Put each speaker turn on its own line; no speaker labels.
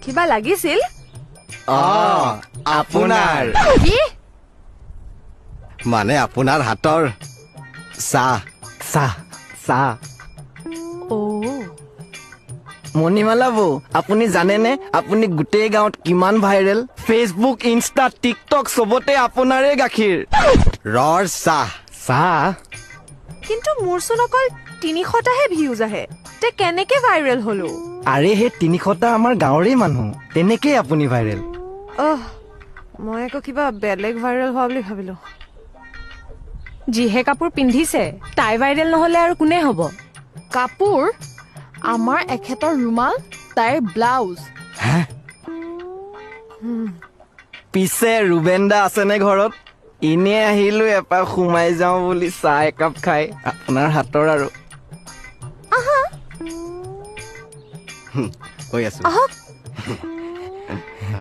কিবা লাগিছিল
আপোনাৰ
কি
মানে আপোনাৰ হাতৰ চাহ
চাহ চাহ
ও
মণিমালা বৌ আপুনি জানেনে আপুনি গোটেই গাঁৱত কিমান ভাইৰেল ফেচবুক ইনষ্টা টিকটক চবতে আপোনাৰে গাখীৰ
ৰৰ চাহ
চাহ
কিন্তু মোৰচোন অকল 300টাহে ভিউজ আহে তে কেনেকে ভাইৰেল হলো
আৰে সেই 300টা আমাৰ গাঁৱৰে মানুহ তেনেকেই আপুনি ভাইৰেল
মই আকৌ কিবা বেলেগ ভাইৰেল হোৱা বুলি ভাবিলো যিহে কাপোৰ পিন্ধিছে তাই ভাইৰেল নহলে আৰু কোনে হ'ব
কাপোৰ আমাৰ এখেতৰ ৰুমাল তাইৰ ব্লাউজ
পিছে ৰুবেনদা আছেনে ঘৰত এনে আহিলো এপাক সোমাই যাওঁ বুলি চাহ একাপ খাই আপোনাৰ হাতৰ আৰু
কৈ আছো
আহক